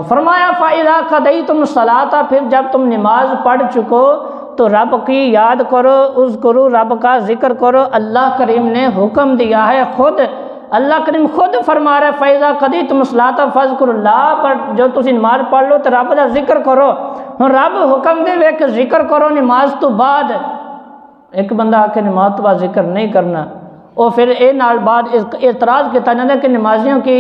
فرمایا فَإِذَا قَضَيْتُمُ الصَّلَاةَ، پھر جب تم نماز پڑھ چکو تو رب کی یاد کرو، اذکرو، رب کا ذکر کرو۔ اللہ کریم نے حکم دیا ہے، خود اللہ کریم خود فرما رہا ہے فَإِذَا قَضَيْتُمُ الصَّلَاةَ فَاذْكُرُوا اللَّهَ، پر جو تسی نماز پڑھ لو تو رب دا ذکر کرو۔ رب حکم دے وے کہ ذکر کرو نماز تو بعد۔ ایک بندہ آ کے نماز تو بعد ذکر نہیں کرنا، اور پھر اے نال بعد اعتراض کیا جاتا ہے کہ نمازیوں کی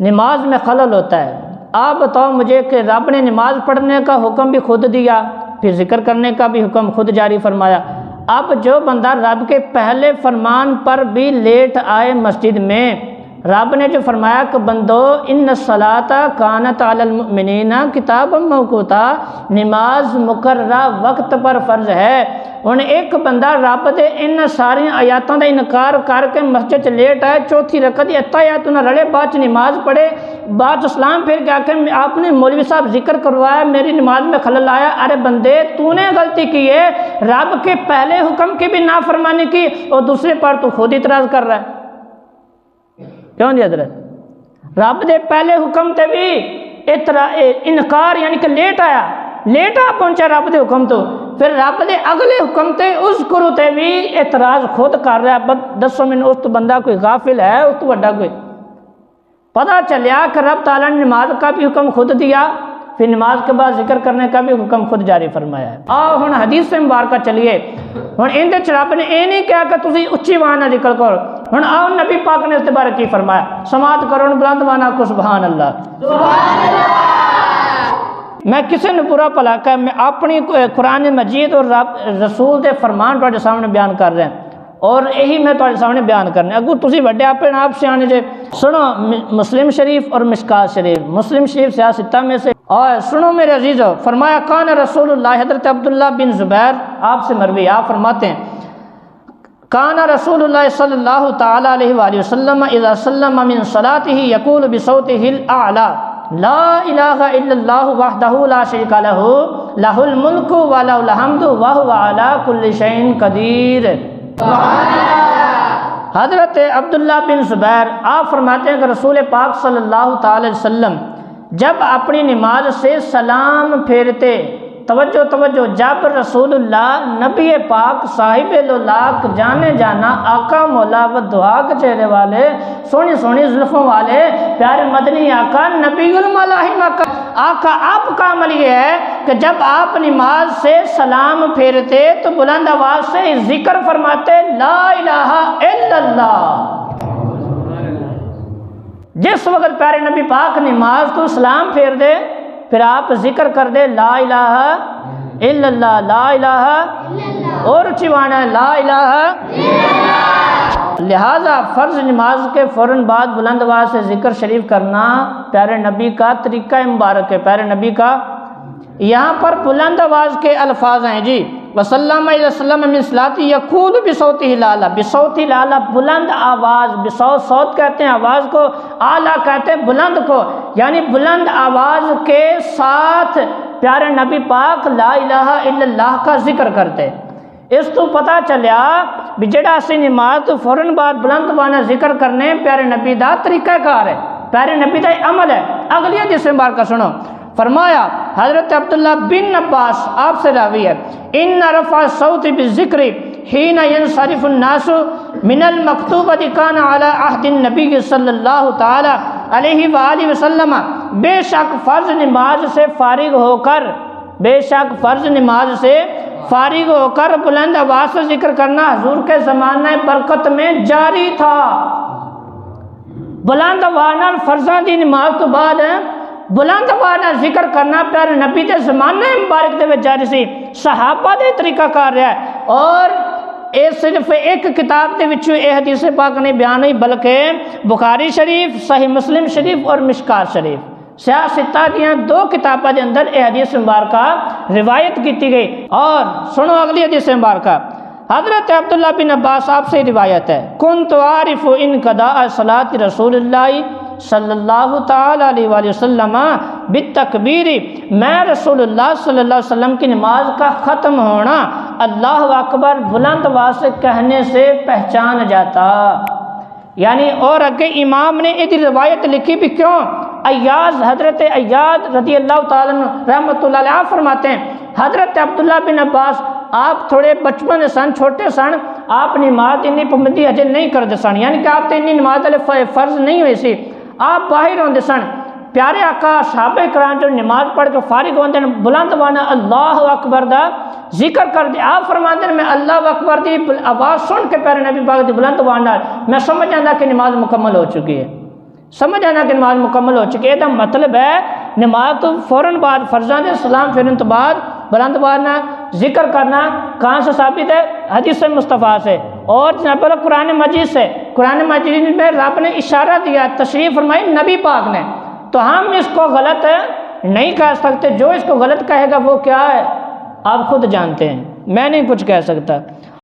نماز میں خلل ہوتا ہے۔ آپ بتاؤ مجھے کہ رب نے نماز پڑھنے کا حکم بھی خود دیا، پھر ذکر کرنے کا بھی حکم خود جاری فرمایا۔ اب جو بندہ رب کے پہلے فرمان پر بھی لیٹ آئے مسجد میں، رب نے جو فرمایا کہ بندو ان الصلاۃ کانت علی المؤمنین کتابا موقوتا، نماز مقررہ وقت پر فرض ہے۔ ہن ایک بندہ رب دے ان ساری آیاتوں دا انکار کر کے مسجد چ لیٹ آئے، چوتھی رکعت اتحیات نہ رلے، بعد نماز پڑھے، بعد اسلام پھر کیا کہ آپ نے مولوی صاحب ذکر کروایا، میری نماز میں خلل آیا۔ ارے بندے تو نے غلطی کی ہے، رب کے پہلے حکم کی بھی نافرمانی کی اور دوسرے پر تو خود اعتراض کر رہا ہے۔ کیوں جی حضرت؟ رب دے پہلے حکم تے بھی انکار، یعنی کہ لیٹ آیا، لیٹ آ پہنچا رب دے حکم تو، پھر رب دے اگلے حکم تے اذکرو تے بھی اعتراض خود کر رہا ہے۔ دسو من اس تو بندہ کوئی غافل ہے، اس تو بڑا کوئی؟ پتہ چلیا کہ رب تعالیٰ نے نماز کا بھی حکم خود دیا، پھر نماز کے بعد ذکر کرنے کا بھی حکم خود جاری فرمایا ہے۔ آؤ ہن حدیث سے مبارکہ چلیے، ہن اندے چ رب نے یہ نہیں کہا کہ تسی اچھی آواز نہ ذکر کرو۔ ہن آؤ نبی پاک نے اس کے بارے کی فرمایا، سماعت کرو، بلند وانا کو سبحان اللہ۔ سبحان اللہ۔ میں کسی نے برا بھلا کہ میں اپنی قرآن مجید اور رسول دے فرمان تواڈے سامنے بیان کر رہا ہوں، اور یہی میں تواڈے سامنے بیان کرنا۔ اگو تسی وڈے اپنے آپ سیانے جے، سنو مسلم شریف اور مشکات شریف، مسلم شریف سیاستہ میں سے، اور سنو میرے عزیزو، فرمایا کان رسول اللہ، حضرت عبداللہ بن زبیر آپ سے مروی، آپ فرماتے ہیں کان رسول اللہ صلی اللہ تعالی علیہ وآلہ وسلم اذا سلم من صلاته یقول بصوته الاعلی لا الہ الا اللہ وحدہ لا شریک لہ لہ الملک ولہ الحمد وہو علی کل شیء قدیر۔ حضرت عبداللہ بن زبیر آپ فرماتے ہیں کہ رسول پاک صلی اللہ تعالی علیہ وسلم جب اپنی نماز سے سلام پھیرتے، توجہ توجہ، جب رسول اللہ نبی پاک صاحب الاولاق جانے جانا آقا مولا و دعا کے چہرے والے، سونی سونی زلفوں والے پیارے مدنی آقا نبی الملاحم آقا آپ کا عمل یہ ہے کہ جب آپ نماز سے سلام پھیرتے تو بلند آواز سے ذکر فرماتے لا الہ الا اللہ۔ جس وقت پیارے نبی پاک نماز تو سلام پھیر دے، پھر آپ ذکر کر دے لا الہ الا اللہ، لا الہ اور چوانا لا الہ الا اللہ۔ لہذا فرض نماز کے فوراً بعد بلند آواز سے ذکر شریف کرنا پیارے نبی کا طریقہ مبارک ہے، پیارے نبی کا۔ یہاں پر بلند آواز کے الفاظ ہیں جی، وسلم علیہ وسلم من صلاتی یقول بصوتہ الاعلی، بصوتہ الاعلی بلند آواز، بصوت صوت کہتے ہیں آواز کو، اعلیٰ کہتے ہیں بلند کو، یعنی بلند آواز کے ساتھ پیارے نبی پاک لا الہ الا اللہ کا ذکر کرتے۔ اس تو پتہ چلیا بھی جڑا اسی نماز تو فوراً بعد بلند وانا ذکر کرنے پیارے نبی دا طریقہ کار ہے، پیارے نبی دا عمل ہے۔ اگلی حدیث مبارکہ سنو، فرمایا حضرت عبداللہ بن عباس آپ سے راوی ہے، ان رفع الصوت بالذکر حین ینصرف الناس من المکتوبۃ کان علی عہد النبی صلی اللہ تعالی علیہ وآلہ وسلم، بے شک فرض نماز سے فارغ ہو کر، بے شک فرض نماز سے فارغ ہو کر بلند آواز سے ذکر کرنا حضور کے زمانہ برکت میں جاری تھا۔ بلند آواز فرضاں دی نماز تو بعد بلند آواز ذکر کرنا پیارے نبی دے زمانے مبارک دے وچ جاری سی، صحابہ دے طریقہ کار رہا ہے، اور اے صرف ایک کتاب دے وچوں اے حدیث پاک نہیں بیان ہوئی، بلکہ بخاری شریف، صحیح مسلم شریف اور مشکات شریف، سیاستہ دیاں دو کتاباں دے اندر اے حدیث مبارکہ روایت کیتی گئی۔ اور سنو اگلی حدیث مبارکہ، حضرت عبداللہ بن عباس آپ سے روایت ہے، کنت عارف انقضاء صلاۃ رسول اللہ صلی اللہ تعالی علیہ وآلہ وسلم بالتکبیر، میں رسول اللہ صلی اللہ علیہ وسلم کی نماز کا ختم ہونا اللہ اکبر بلند آواز سے کہنے سے پہچان جاتا۔ یعنی اور اگے امام نے یہ روایت لکھی بھی کیوں، ایاز حضرت ایاز رضی اللہ تعالیٰ عنہ رحمۃ اللہ علیہ فرماتے ہیں حضرت عبداللہ بن عباس آپ تھوڑے بچپن سن چھوٹے سن آپ نماز انی پابندی اجے نہیں کرتے سن یعنی کہ آپ تے انی نماز والے فرض نہیں ہوئی سی آپ باہر ہوندے سن پیارے آقا صحابہ کرام جو نماز پڑھ کے فارغ ہوندے بلند وانا اللہ اکبر دا ذکر کر دے آپ فرماندے میں اللہ اکبر دی آواز سن کے پیارے نبی پاک دی بلند وانا میں سمجھ آندا کہ نماز مکمل ہو چکی ہے سمجھ آنا کہ نماز مکمل ہو چکی ہے یہ مطلب ہے نماز تو فوراً بعد فرضاں دے سلام پھرنے تو بعد بلند وانا ذکر کرنا کہاں سے ثابت ہے حدیث مصطفیٰ سے اور جناب اللہ قرآن مجید سے قرآن مجید میں رب نے اشارہ دیا تشریف فرمائی نبی پاک نے تو ہم اس کو غلط نہیں کہہ سکتے جو اس کو غلط کہے گا وہ کیا ہے آپ خود جانتے ہیں میں نہیں کچھ کہہ سکتا